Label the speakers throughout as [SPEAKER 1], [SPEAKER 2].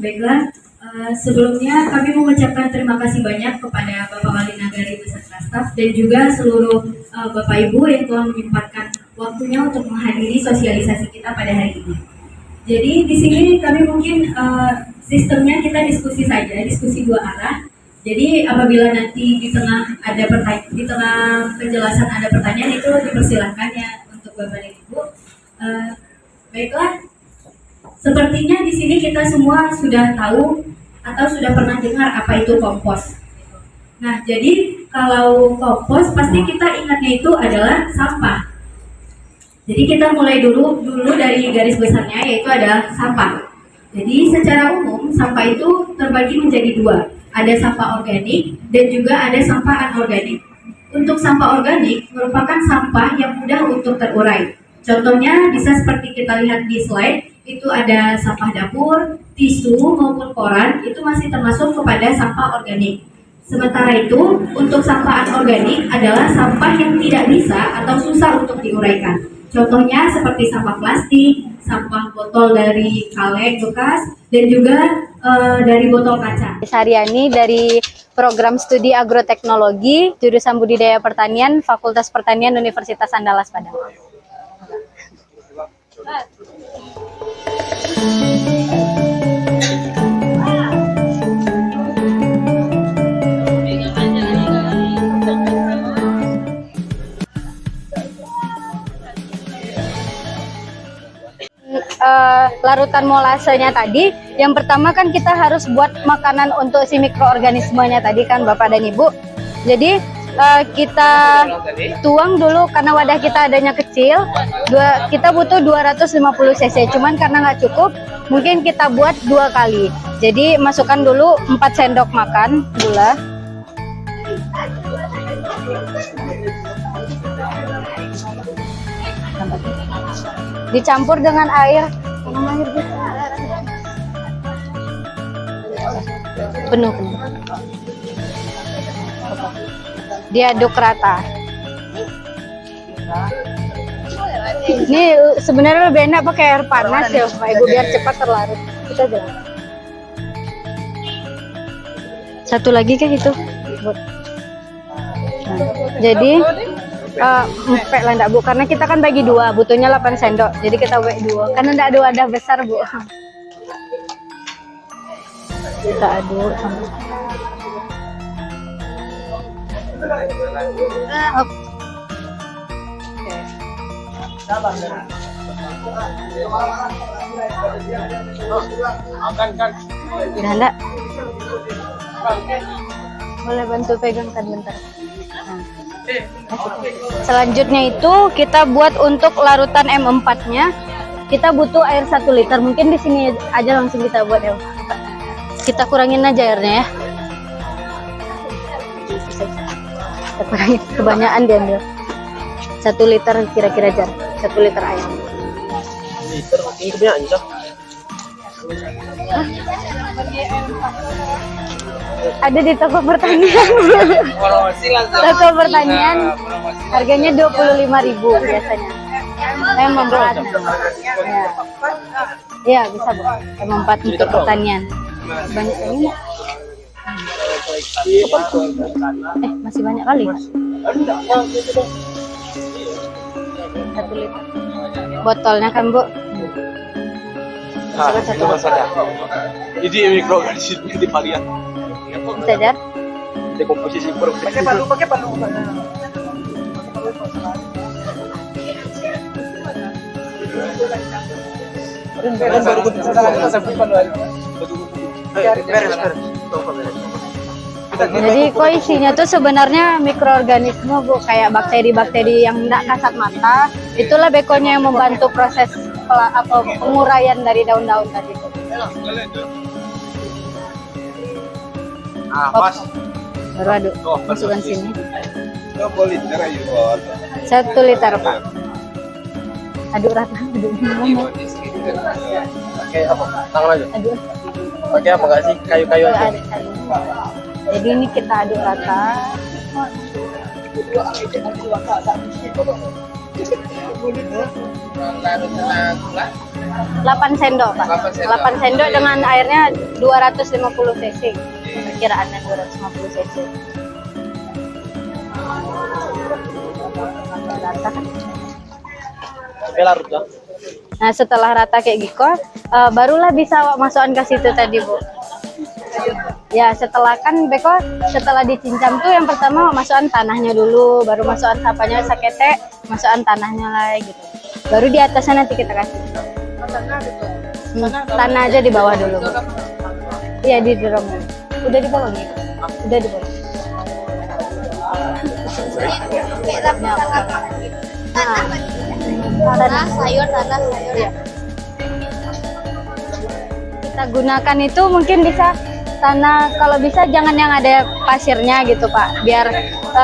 [SPEAKER 1] Baiklah, sebelumnya kami mengucapkan terima kasih banyak kepada Bapak Wali Nagari beserta staf dan juga seluruh Bapak Ibu yang telah menyempatkan waktunya untuk menghadiri sosialisasi kita pada hari ini. Jadi di sini kami mungkin sistemnya kita diskusi saja, diskusi dua arah. Jadi apabila nanti di tengah penjelasan ada pertanyaan itu dipersilahkan ya untuk Bapak dan Ibu. Baiklah, sepertinya di sini kita semua sudah tahu atau sudah pernah dengar apa itu kompos. Nah, jadi kalau kompos pasti kita ingatnya itu adalah sampah. Jadi kita mulai dulu dari garis besarnya, yaitu adalah sampah. Jadi secara umum sampah itu terbagi menjadi dua. Ada sampah organik dan juga ada sampah anorganik. Untuk sampah organik merupakan sampah yang mudah untuk terurai. Contohnya bisa seperti kita lihat di slide, itu ada sampah dapur, tisu maupun koran, itu masih termasuk kepada sampah organik. Sementara itu, untuk sampah anorganik adalah sampah yang tidak bisa atau susah untuk diuraikan. Contohnya seperti sampah plastik, sampah botol dari kaleng bekas, dan juga dari botol kaca.
[SPEAKER 2] Saryani dari Program Studi Agroteknologi, Jurusan Budidaya Pertanian, Fakultas Pertanian Universitas Andalas Padang. Larutan molasenya tadi, yang pertama kan kita harus buat makanan untuk si mikroorganismenya tadi kan Bapak dan Ibu. Jadi kita tuang dulu karena wadah kita adanya kecil, kita butuh 250 cc, cuman karena nggak cukup mungkin kita buat 2 kali. Jadi masukkan dulu 4 sendok makan gula, dicampur dengan air penuh. Diaduk rata. Ini sebenarnya lebih enak pakai air panas ya Bapak Ibu biar cepat terlarut. Kita jalan. Satu lagi kayak gitu. Nah, jadi empek lah enggak Bu, karena kita kan bagi 2, butuhnya 8 sendok. Jadi kita bagi 2 karena enggak ada wadah besar Bu. Kita aduk sampai udah enggak? Boleh bantu pegangkan bentar. Selanjutnya itu kita buat untuk larutan M4-nya. Kita butuh air 1 liter. Mungkin di sini aja langsung kita buat ya. Kita kurangin aja airnya ya. Kita kurangin, kebanyakan diambil. 1 liter kira-kira jar. 1 liter air.
[SPEAKER 3] Liter ini kebanyakan jar.
[SPEAKER 2] Ada di toko pertanian. Toko pertanian harganya 25.000 biasanya. M4. Ya bisa Bu. M4 untuk pertanian. Banyak ini. Masih banyak kali. 1 liter. Botolnya kan Bu.
[SPEAKER 3] Itu masalah. Jadi mikroorganisme di varian.
[SPEAKER 2] Bisa jar?
[SPEAKER 3] Dekomposisi pakai palu.
[SPEAKER 2] Jadi kok isinya tuh sebenarnya mikroorganisme Bu, kayak bakteri-bakteri yang tidak kasat mata. Itulah bekonya yang membantu proses penguraian dari daun-daun tadi.
[SPEAKER 3] Mas.
[SPEAKER 2] Baru aduk, masukkan sini.
[SPEAKER 3] 1 liter aja buat.
[SPEAKER 2] 1 liter Pak. Aduk rata, aduk minum.
[SPEAKER 3] Oke, apa? Tangan aja.
[SPEAKER 2] Aduk.
[SPEAKER 3] Oke, apa nggak sih kayu-kayu aja?
[SPEAKER 2] Jadi ini kita aduk rata.
[SPEAKER 4] gula
[SPEAKER 2] 8 sendok, Pak. 8 sendok dengan airnya 250 cc. Perkiraannya 250 cc. Rata kan?
[SPEAKER 3] Larut lah.
[SPEAKER 2] Nah, setelah rata kayak gitu, barulah bisa masukkan ke situ tadi, Bu. Ya, setelah kan beko setelah dicincang tuh yang pertama masukkan tanahnya dulu, baru masukkan sapanya sakete, masukkan tanahnya lagi gitu. Baru di atasnya nanti kita kasih. Tanah aja di bawah dulu, Bu. Iya, di drum. Udah di bawah nih. Udah di bawah. Tanah sayur. Iya. Kita gunakan itu mungkin bisa tanah, kalau bisa jangan yang ada pasirnya gitu, Pak, biar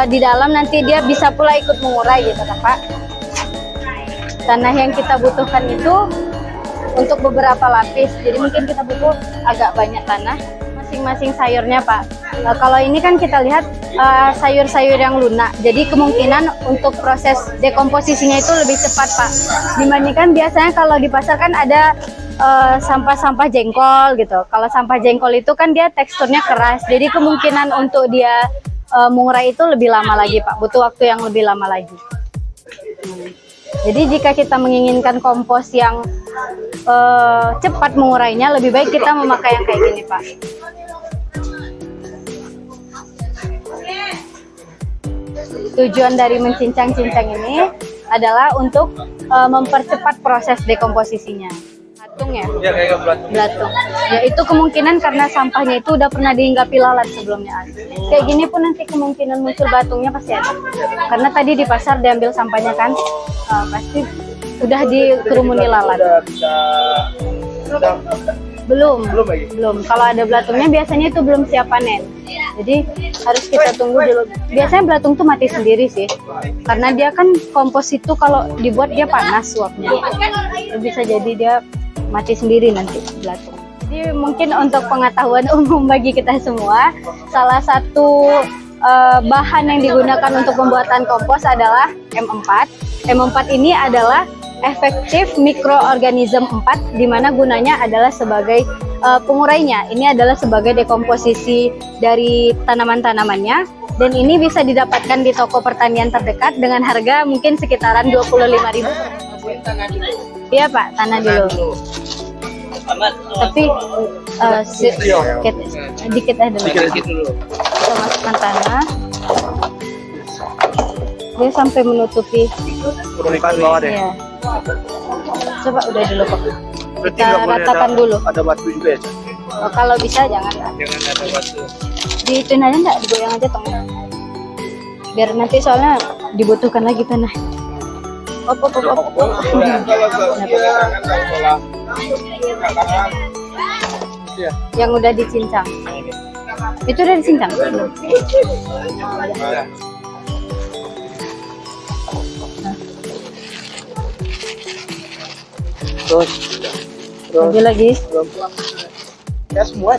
[SPEAKER 2] di dalam nanti dia bisa pula ikut mengurai gitu kan, Pak. Tanah yang kita butuhkan itu untuk beberapa lapis, jadi mungkin kita butuh agak banyak tanah masing-masing sayurnya, Pak. Kalau ini kan kita lihat sayur-sayur yang lunak, jadi kemungkinan untuk proses dekomposisinya itu lebih cepat, Pak, dibandingkan biasanya kalau di pasar kan ada sampah-sampah jengkol gitu. Kalau sampah jengkol itu kan dia teksturnya keras, jadi kemungkinan untuk dia mengurai itu lebih lama lagi, Pak, butuh waktu yang lebih lama lagi. Jadi jika kita menginginkan kompos yang cepat mengurainya, lebih baik kita memakai yang kayak gini, Pak. Tujuan dari mencincang-cincang ini adalah untuk mempercepat proses dekomposisinya. Belatung ya?
[SPEAKER 3] Iya, kayak
[SPEAKER 2] Belatung. Ya, itu kemungkinan karena sampahnya itu udah pernah dihinggapi lalat sebelumnya. Kayak gini pun nanti kemungkinan muncul batungnya pasti ada. Karena tadi di pasar diambil sampahnya kan, pasti udah dikerumuni lalat. Belum. Kalau ada belatungnya biasanya itu belum siap panen. Jadi harus kita tunggu dulu. Biasanya belatung tuh mati sendiri sih. Karena dia kan kompos itu kalau dibuat dia panas uapnya. Bisa jadi dia mati sendiri nanti belatung. Jadi mungkin untuk pengetahuan umum bagi kita semua, salah satu bahan yang digunakan untuk pembuatan kompos adalah M4. M4 ini adalah efektif mikroorganisme 4, di mana gunanya adalah sebagai pengurainya. Ini adalah sebagai dekomposisi dari tanaman-tanamannya, dan ini bisa didapatkan di toko pertanian terdekat dengan harga mungkin sekitaran 25.000. Iya, Pak, tanah dulu. Tapi dikit aja dulu. Kita masukkan tanah. Dia sampai menutupi
[SPEAKER 3] Permukaan bawah deh.
[SPEAKER 2] ya. Coba udah dulu, Pak.
[SPEAKER 3] Berarti
[SPEAKER 2] Kita
[SPEAKER 3] nggak boleh
[SPEAKER 2] ratakan dulu.
[SPEAKER 3] Ada batu juga ya, Cak?
[SPEAKER 2] Kalau bisa jangan.
[SPEAKER 3] Jangan ada batu.
[SPEAKER 2] Diituin aja enggak, digoyang aja tong. Biar nanti soalnya dibutuhkan lagi tanah. Op. Yang udah dicincang. Itu udah dicincang? Belum.
[SPEAKER 3] Terus
[SPEAKER 2] Lagi.
[SPEAKER 4] ya semua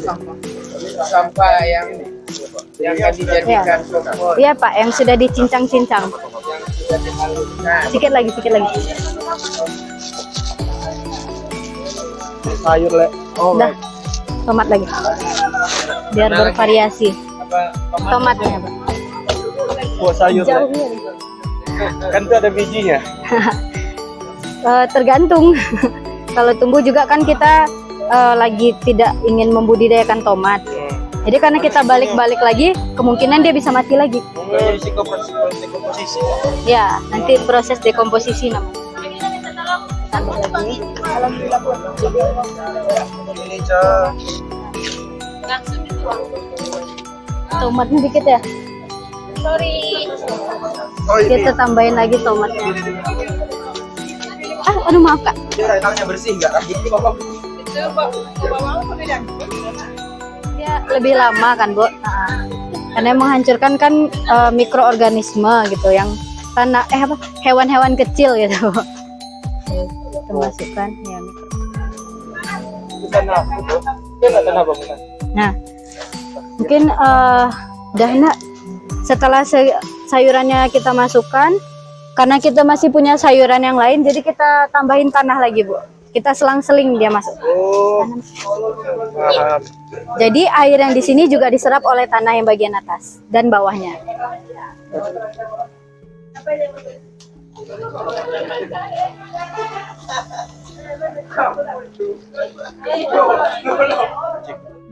[SPEAKER 4] sampah yang akan dijadikan kompos
[SPEAKER 2] Iya, Pak, yang sudah dicincang-cincang.
[SPEAKER 4] yang sudah dihaluskan.
[SPEAKER 2] Sedikit lagi.
[SPEAKER 3] sayur le. Oh,
[SPEAKER 2] Udah. Tomat lagi. Biar bervariasi. Tomatnya, Pak.
[SPEAKER 3] buah sayur
[SPEAKER 2] Jauh
[SPEAKER 3] le.
[SPEAKER 2] ya.
[SPEAKER 3] Kan itu ada bijinya.
[SPEAKER 2] Tergantung. Kalau tumbuh juga kan kita lagi tidak ingin membudidayakan tomat. Jadi karena kita balik-balik lagi, kemungkinan dia bisa mati lagi.
[SPEAKER 3] Jadi dekomposisi.
[SPEAKER 2] Ya, nanti proses dekomposisi namanya. Tambah lagi.
[SPEAKER 3] Ini, Cak.
[SPEAKER 2] Tomatnya dikit ya.
[SPEAKER 3] Oh, ini.
[SPEAKER 2] Kita tambahin lagi tomatnya. Aduh maaf, Kak.
[SPEAKER 3] Dia tangannya bersih enggak?
[SPEAKER 2] Dia lebih lama kan, Bu? Karena menghancurkan kan mikroorganisme gitu yang tanah hewan-hewan kecil gitu. Kita masukkan ya mikro.
[SPEAKER 3] Tanah itu. Dia enggak tanah bangunan.
[SPEAKER 2] Nah, mungkin udah nak setelah sayurannya kita masukkan, Karena kita masih punya sayuran yang lain, jadi kita tambahin tanah lagi, Bu. Kita selang-seling dia masuk.
[SPEAKER 4] Oh, paham.
[SPEAKER 2] Jadi air yang di sini juga diserap oleh tanah yang bagian atas dan bawahnya.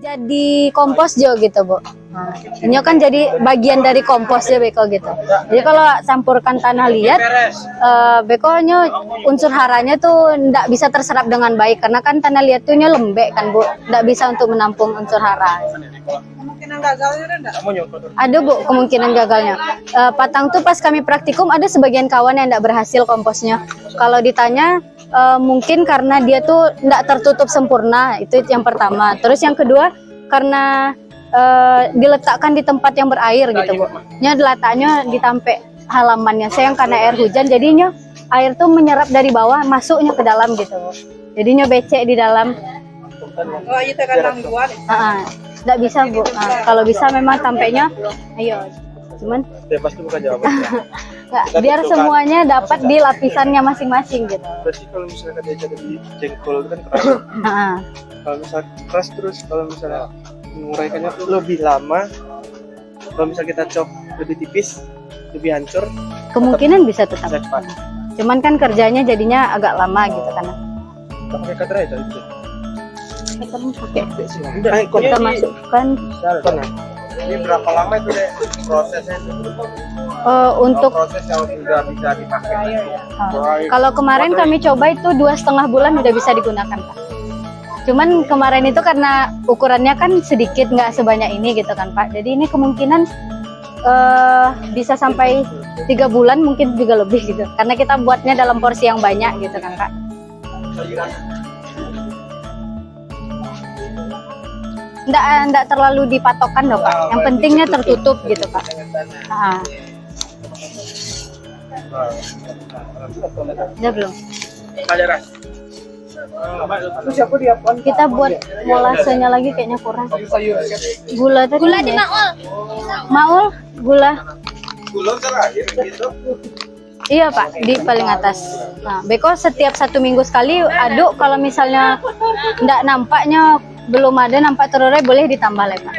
[SPEAKER 2] Jadi kompos jo gitu, Bu. Nah, ini kan jadi bagian dari kompos ya beko gitu. Jadi kalau campurkan tanah liat, bekonya unsur haranya tuh ndak bisa terserap dengan baik karena kan tanah liat tuh lembek kan, Bu. Ndak bisa untuk menampung unsur hara.
[SPEAKER 4] Kemungkinan gagalnya ada enggak?
[SPEAKER 2] Ada, Bu, kemungkinan gagalnya. Patang tuh pas kami praktikum ada sebagian kawan yang ndak berhasil komposnya. Kalau ditanya mungkin karena dia tuh ndak tertutup sempurna, itu yang pertama. Terus yang kedua karena diletakkan di tempat yang berair gitu, Bu. Nya letaknya di tampe halamannya. Sayang karena air hujan jadinya air tuh menyerap dari bawah masuknya ke dalam gitu, Bu. Jadinya becek di dalam.
[SPEAKER 4] Oh, itu kan tangguhan.
[SPEAKER 2] Nggak bisa, Bu. Nah, kalau bisa memang tampeknya ayo. Cuman
[SPEAKER 3] Bebas tuh bukan jawabannya.
[SPEAKER 2] nggak, biar semuanya dapat di lapisannya masing-masing gitu.
[SPEAKER 3] Berarti kalau misalnya dia jadi jengkol itu kan keras.
[SPEAKER 2] Nah,
[SPEAKER 3] Kalau misalnya keras terus, kalau misalnya menguraikannya lebih lama, kalau misalnya kita chop lebih tipis, lebih hancur,
[SPEAKER 2] kemungkinan bisa tetap.
[SPEAKER 3] bisa cepat.
[SPEAKER 2] Cuman kan kerjanya jadinya agak lama gitu kan.
[SPEAKER 3] Pakai cutter aja itu.
[SPEAKER 2] Kita pakai.
[SPEAKER 3] Udah,
[SPEAKER 2] Kita masukkan
[SPEAKER 3] Ini berapa lama itu deh prosesnya?
[SPEAKER 2] untuk
[SPEAKER 3] Proses yang sudah bisa dipakai.
[SPEAKER 2] kalau kemarin kami coba itu 2,5 bulan udah bisa digunakan, Pak. Cuman kemarin itu karena ukurannya kan sedikit, nggak sebanyak ini gitu kan, Pak. Jadi ini kemungkinan bisa sampai 3 bulan, mungkin juga lebih gitu. Karena kita buatnya dalam porsi yang banyak gitu kan, Pak. Nggak terlalu dipatokkan loh, Pak. Yang pentingnya tertutup gitu, Pak. Udah belum?
[SPEAKER 4] Terus siapa dia?
[SPEAKER 2] Kita buat molasenya lagi kayaknya kurang. Gula tadi. Gula di maul. Maul, gula.
[SPEAKER 3] Gula terakhir gitu.
[SPEAKER 2] Iya, Pak, di paling atas. Nah, beko setiap 1 minggu sekali aduk. Kalau misalnya nggak nampaknya belum ada nampak terurai, boleh ditambah lagi, Pak.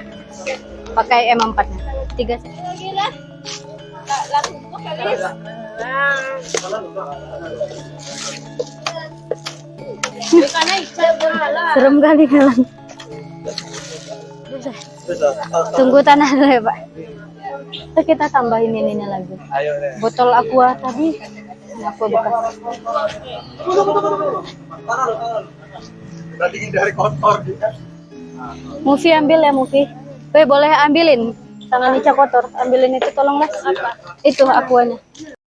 [SPEAKER 2] Pakai M4-nya. 3 serem kali Galang. Tunggu tanah dulu ya, Pak. Terus kita tambahin ininya lagi.
[SPEAKER 3] Ayo deh.
[SPEAKER 2] Botol aqua tadi, aqua bekas.
[SPEAKER 3] Berarti dari kotor gitu.
[SPEAKER 2] Mufi ambil ya, Mufi. Boleh ambilin. Tangan Ica kotor. Ambilin itu tolonglah. Apa? Itu aquanya.